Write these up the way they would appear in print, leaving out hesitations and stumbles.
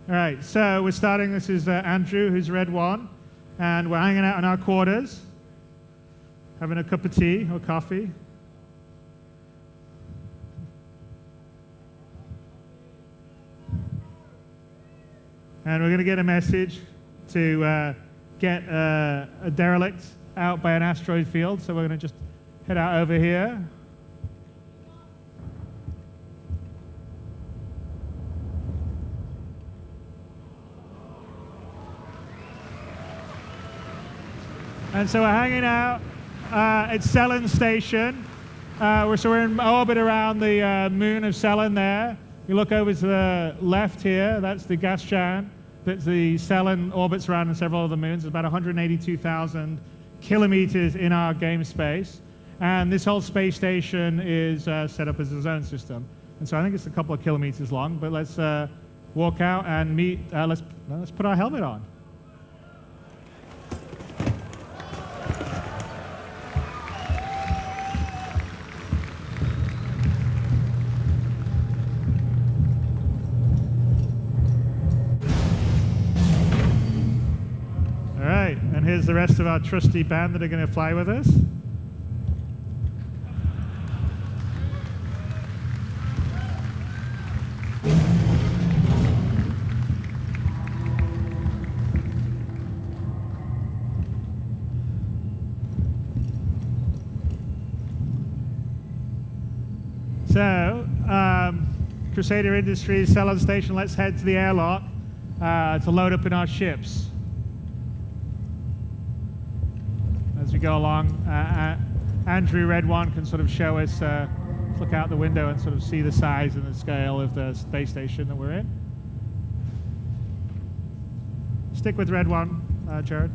All right, so we're starting. This is Andrew, who's Red One, and we're hanging out in our quarters, having a cup of tea or coffee. And we're going to get a message to get a derelict out by an asteroid field. So we're going to just head out over here. And so we're hanging out at Selin Station. So we're in orbit around the moon of Selin there. You look over to the left here, that's the gas giant that the Selin orbits around in several other moons. It's about 182,000 kilometers in our game space. And this whole space station is set up as a zone system. And so I think it's a couple of kilometers long, but let's walk out and meet, let's put our helmet on. Here's the rest of our trusty band that are going to fly with us. So, Crusader Industries, Selin Station, let's head to the airlock to load up in our ships. As we go along, Andrew Red One can sort of show us, look out the window and sort of see the size and the scale of the space station that we're in. Stick with Red One, Jared.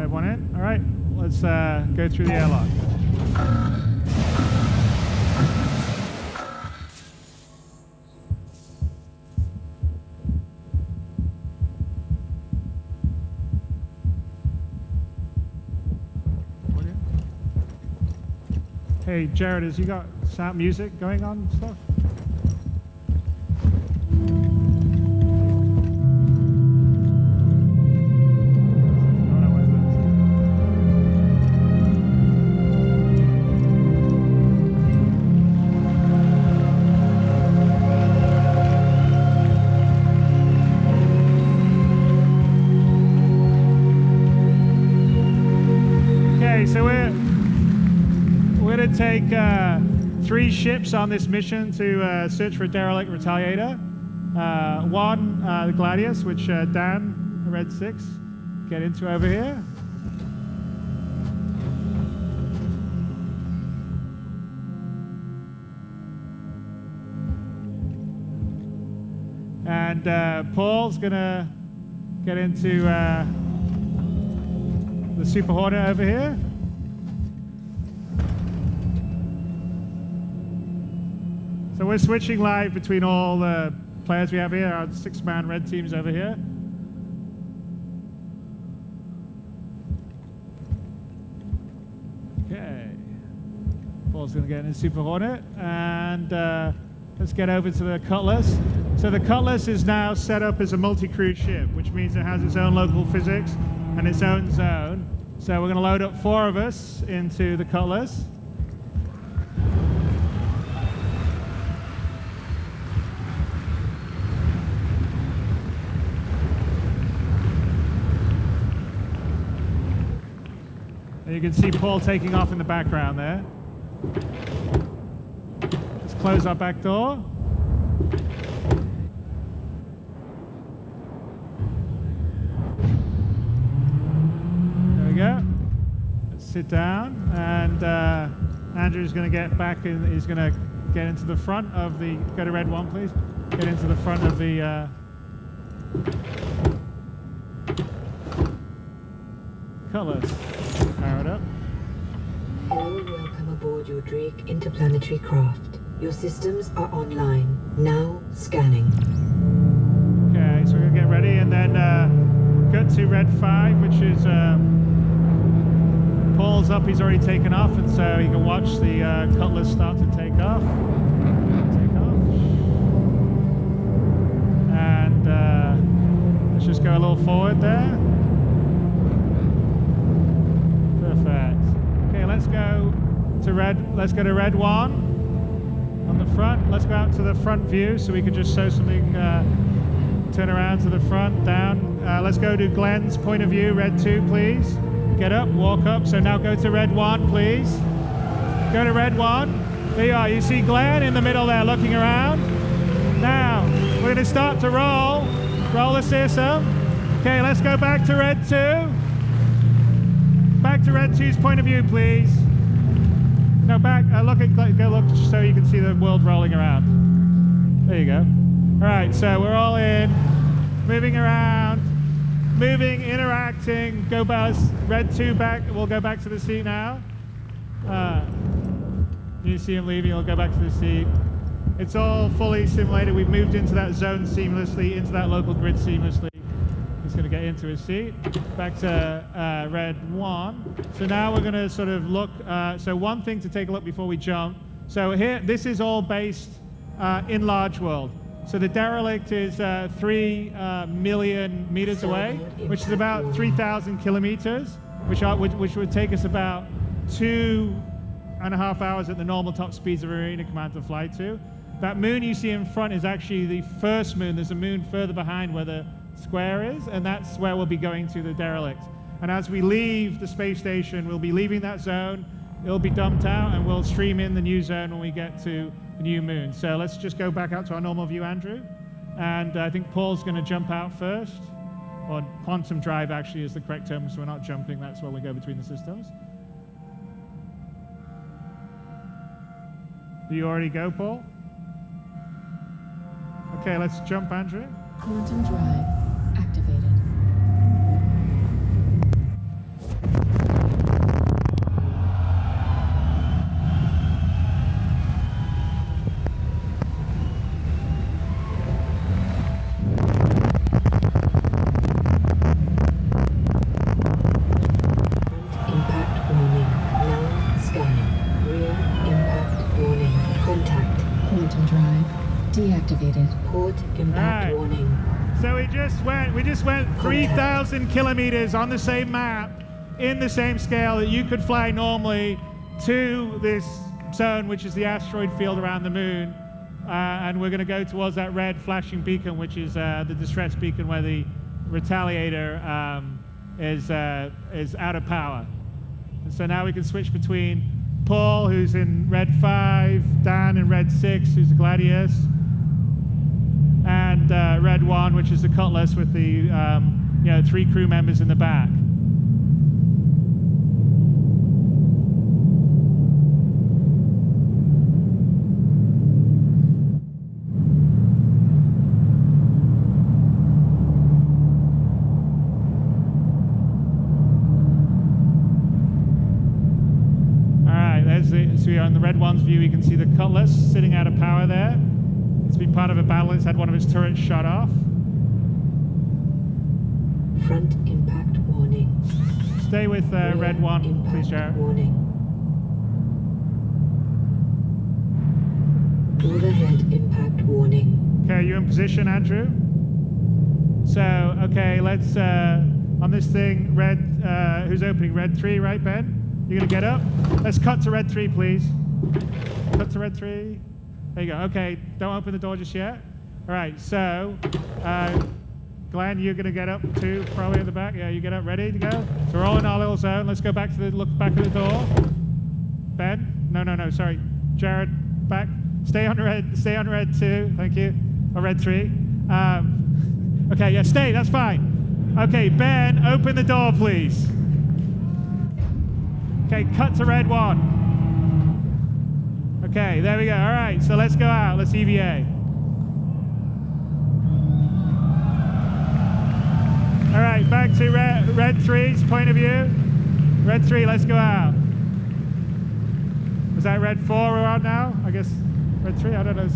One in. All right, let's go through the airlock. Hey, Jared, has you got sound music going on and stuff? So we're going to take 3 ships on this mission to search for a derelict retaliator. One, the Gladius, which Dan, Red 6, get into over here. And Paul's going to get into the Super Hornet over here. So we're switching live between all the players we have here. Our 6-man red team's over here. Okay. Paul's going to get in his Super Hornet. And let's get over to the Cutlass. So the Cutlass is now set up as a multi-crew ship, which means it has its own local physics and its own zone. So we're going to load up 4 of us into the Cutlass. You can see Paul taking off in the background there. Let's close our back door. There we go. Let's sit down, and Andrew's going to get back in. He's going to get into the front of the. Go to Red One, please. Get into the front of the. Cutlass. Power it up. Hello and welcome aboard your Drake interplanetary craft. Your systems are online. Now to red 5, which is Paul's up. He's already taken off, and so you can watch the Cutlass start to take off. And let's just go a little forward there. Perfect. Okay, let's go to red. Let's go to red 1 on the front. Let's go out to the front view so we can just show something. Turn around to the front, down. Let's go to Glenn's point of view, red 2, please. Get up, walk up. So now go to red 1, please. Go to red 1. There you are. You see Glenn in the middle there looking around. Now, we're going to start to roll. Roll the system. Okay, let's go back to red 2. Back to red 2's point of view, please. No, back. Go look so you can see the world rolling around. There you go. All right, so we're all in, moving around, moving, interacting. Go back, red 2 back. We'll go back to the seat now. You see him leaving. We'll go back to the seat. It's all fully simulated. We've moved into that zone seamlessly, into that local grid seamlessly. He's going to get into his seat. Back to red 1. So now we're going to sort of look. So one thing to take a look before we jump. So here, this is all based in large world. So the derelict is 3 million meters away, which is about 3,000 kilometers, which would take us about 2.5 hours at the normal top speeds of Arena Command to fly to. That moon you see in front is actually the first moon. There's a moon further behind where the square is, and that's where we'll be going to the derelict. And as we leave the space station, we'll be leaving that zone. It'll be dumped out, and we'll stream in the new zone when we get to the new moon. So let's just go back out to our normal view, Andrew. And I think Paul's going to jump out first. Or quantum drive, actually, is the correct term, so we're not jumping. That's where we go between the systems. Do you already go, Paul? Okay, let's jump, Andrew. Quantum drive activated. Impact warning. Now scanning. Rear impact warning. Contact. Quantum drive deactivated. Port impact warning. So we just went 3,000 kilometers on the same map, in the same scale that you could fly normally to this zone, which is the asteroid field around the moon. And we're going to go towards that red flashing beacon, which is the distress beacon where the Retaliator is out of power. And so now we can switch between Paul, who's in red 5, Dan in red 6, who's the Gladius, and red 1, which is the Cutlass with the 3 crew members in the back. So we are on the red 1's view. You can see the Cutlass sitting out of power there. It's been part of a battle. It's had one of its turrets shot off. Front impact warning. Stay with red 1, please, Jared. Warning. Overhead impact warning. Okay, are you in position, Andrew? So, okay, let's, on this thing, red, who's opening? Red 3, right, Ben? You're going to get up? Let's cut to red 3, please. Cut to red 3. There you go. Okay, don't open the door just yet. All right, so, Glenn, you're going to get up too, probably in the back. Yeah, you get up. Ready to go? So we're all in our little zone. Let's go back to the, look back at the door. Ben? No, sorry. Jared, back. Stay on red 2. Thank you. Or red 3. Okay, yeah, stay. That's fine. Okay, Ben, open the door, please. Okay, cut to red 1. Okay, there we go. All right, so let's go out. Let's EVA. All right, back to red 3's point of view. Red 3, let's go out. Was that red 4 we're on now? I guess red 3, I don't know.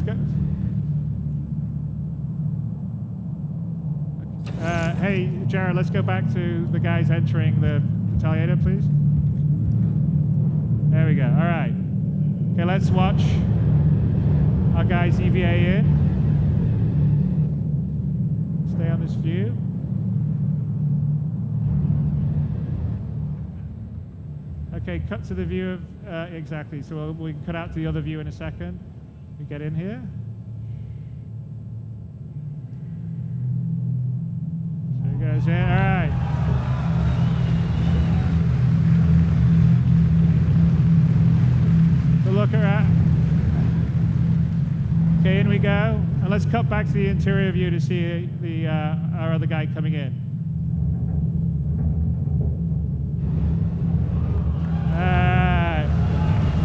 hey, Jared, let's go back to the guys entering the Retaliator, please. There we go. All right. Okay, let's watch our guys EVA in. Stay on this view. Okay, cut to the view of, exactly. So we can cut out to the other view in a second. We get in here. So he goes in, all right. So look at, okay, in we go. And let's cut back to the interior view to see the our other guy coming in.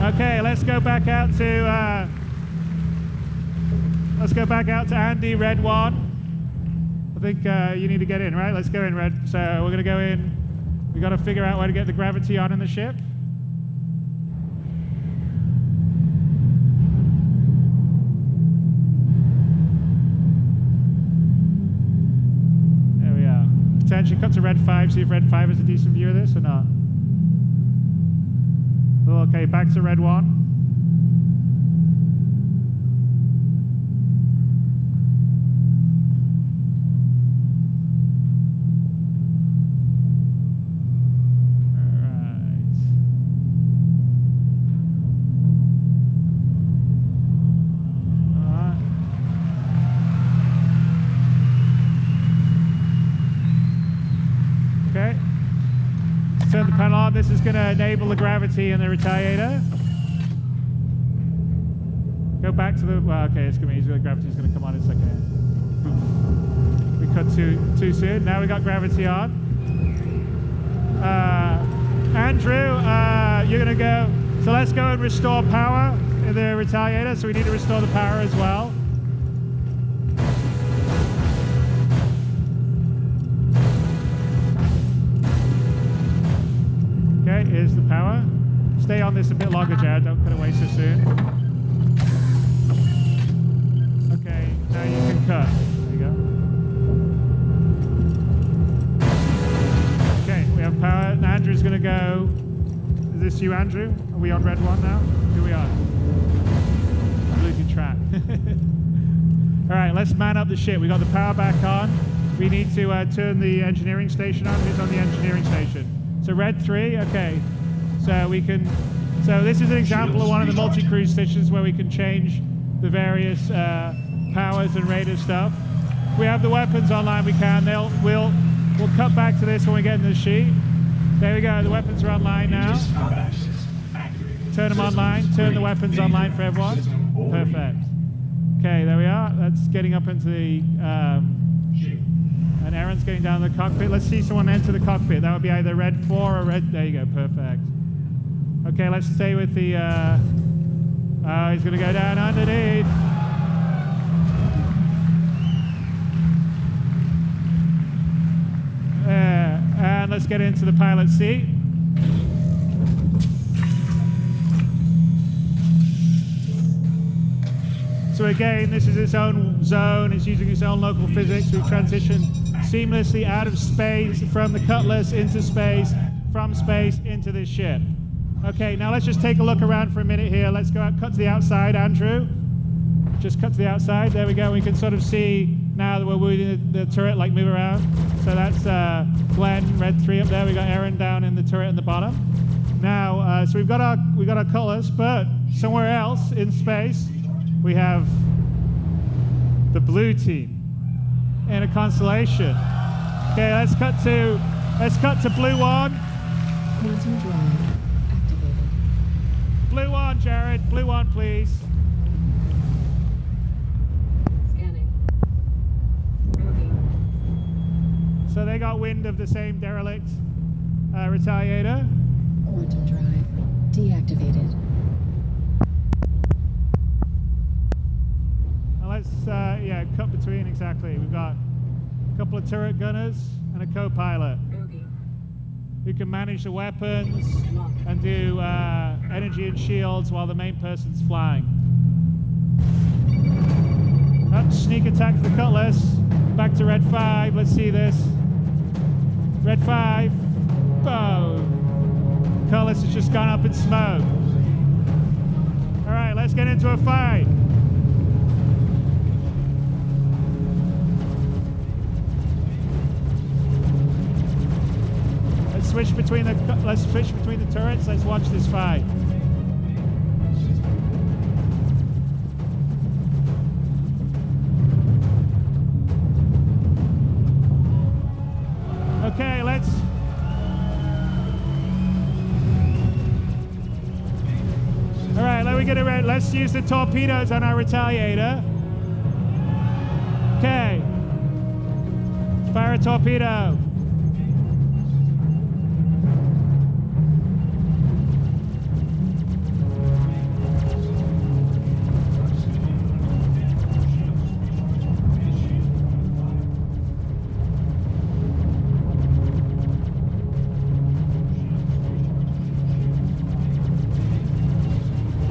Okay, let's go back out to Andy, Red 1. I think you need to get in, right? Let's go in, Red. So we're gonna go in. We got to figure out where to get the gravity on in the ship. There we are. Potentially cut to Red 5. See if Red 5 has a decent view of this or not. Okay, back to Red 1. Okay. Turn the panel on. This is going to enable the gravity in the Retaliator. Go back to the. Well, okay, it's going to be easy. The gravity's going to come on in a second. We cut too soon. Now we got gravity on. Andrew, you're going to go. So let's go and restore power in the Retaliator. So we need to restore the power as well. Okay, here's the power. Stay on this a bit longer, Jared. Don't cut away so soon. Okay, now you can cut. There you go. Okay, we have power. And Andrew's going to go. Is this you, Andrew? Are we on Red 1 now? Here we are. I'm losing track. All right, let's man up the ship. We got the power back on. We need to turn the engineering station on. Who's on the engineering station? So Red 3, okay. So we can, so this is an example of one of the multi-crew stations where we can change the various powers and radar stuff. If we have the weapons online, we can. We'll cut back to this when we get in the sheet. There we go, the weapons are online now. Turn them online, turn the weapons online for everyone. Perfect. Okay, there we are. That's getting up into the, and Aaron's getting down the cockpit. Let's see someone enter the cockpit. That would be either Red 4 or Red... There you go, perfect. Okay, let's stay with the... he's going to go down underneath. And let's get into the pilot seat. So again, this is its own zone. It's using its own local physics. We've transitioned seamlessly out of space, from the Cutlass into space, from space into this ship. Okay, now let's just take a look around for a minute here. Let's go out, cut to the outside, Andrew. Just cut to the outside. There we go. We can sort of see now that we're moving the turret, like move around. So that's Glenn, Red 3 up there. We got Aaron down in the turret in the bottom. Now, so we've got our Cutlass, but somewhere else in space, we have the blue team in a constellation. Okay, let's cut to blue 1. Quantum drive activated. Blue 1, Jared. Blue 1, please. Scanning. Bogey. So they got wind of the same derelict Retaliator. Quantum drive deactivated. Let's, cut between, exactly. We've got a couple of turret gunners and a co-pilot Bogey. who can manage the weapons and do energy and shields while the main person's flying. Sneak attack for the Cutlass. Back to Red 5. Let's see this. Red 5. Boom. Cullis has just gone up in smoke. All right, let's get into a fight. Let's switch between the turrets. Let's watch this fight. Okay, let's. All right, let's use the torpedoes on our Retaliator. Okay. Fire a torpedo.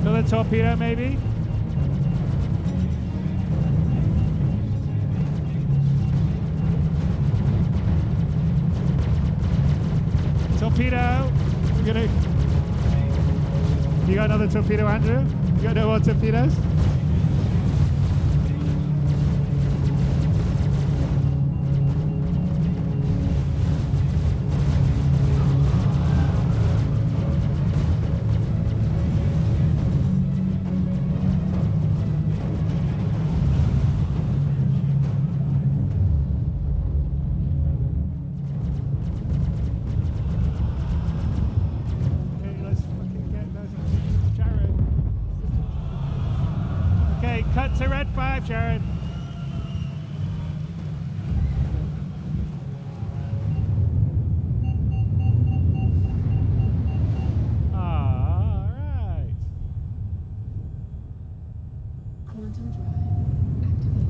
Another torpedo, maybe? Torpedo. We're gonna. You got another torpedo, Andrew? You got no more torpedoes? Cut to Red 5, Jared. All right. Quantum drive activated.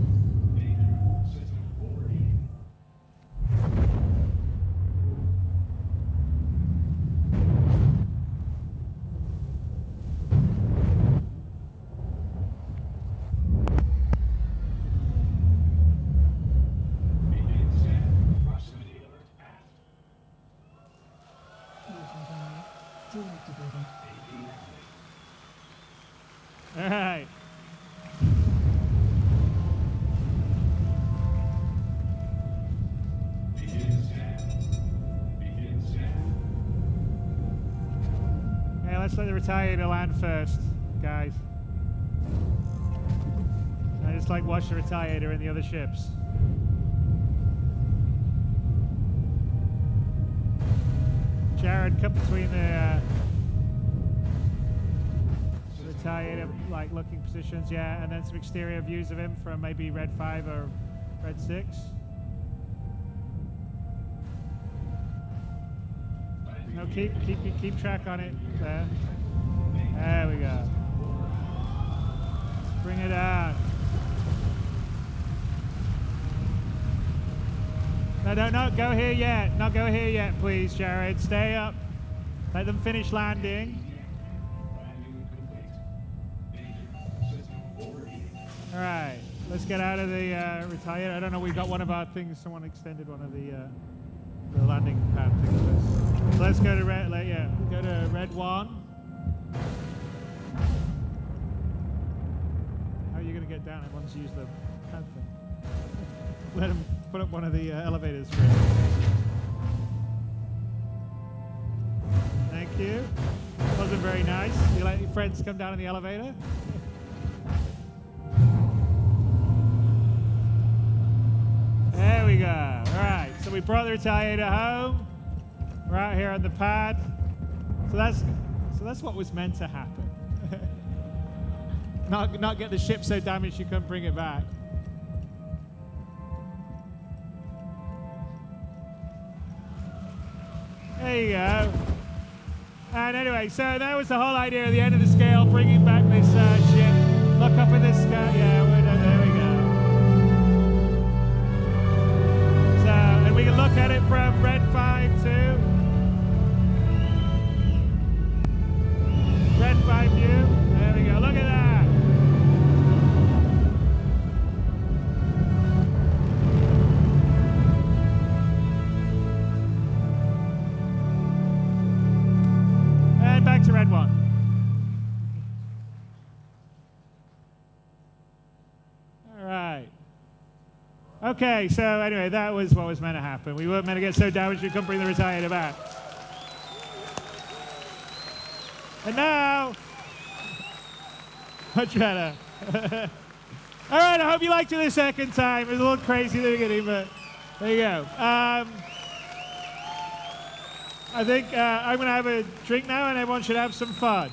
Deactivated. All right. Hey, let's let the Retaliator land first, guys. I just like watch the Retaliator and the other ships. Jared, cut between the Retaliator, like looking positions, yeah, and then some exterior views of him from maybe Red 5 or Red 6. No, keep track on it there. There we go. Let's bring it down. No, not go here yet. Not go here yet, please, Jared. Stay up. Let them finish landing. All right, let's get out of the Retaliator. I don't know. We got one of our things. Someone extended one of the landing pad things. So let's go to red. Yeah, we'll go to Red 1. How are you gonna get down? Everyone's used the pad thing. Let them put up one of the elevators for you. Thank you. Wasn't very nice. You let your friends come down in the elevator? There we go. All right. So we brought the Retaliator home. We're out here on the pad. So that's what was meant to happen. Not get the ship so damaged you couldn't bring it back. There you go. And anyway, so that was the whole idea at the end of the scale, bringing back this ship. Look up in the sky. Yeah, there we go. So, and we can look at it from Red 5 too. Red 5 view. There we go. Look at that. Okay, so anyway, that was what was meant to happen. We weren't meant to get so damaged we couldn't bring the retired back. And now, much better. All right, I hope you liked it the second time. It was a little crazy at the beginning, but there you go. I think I'm going to have a drink now, and everyone should have some fun.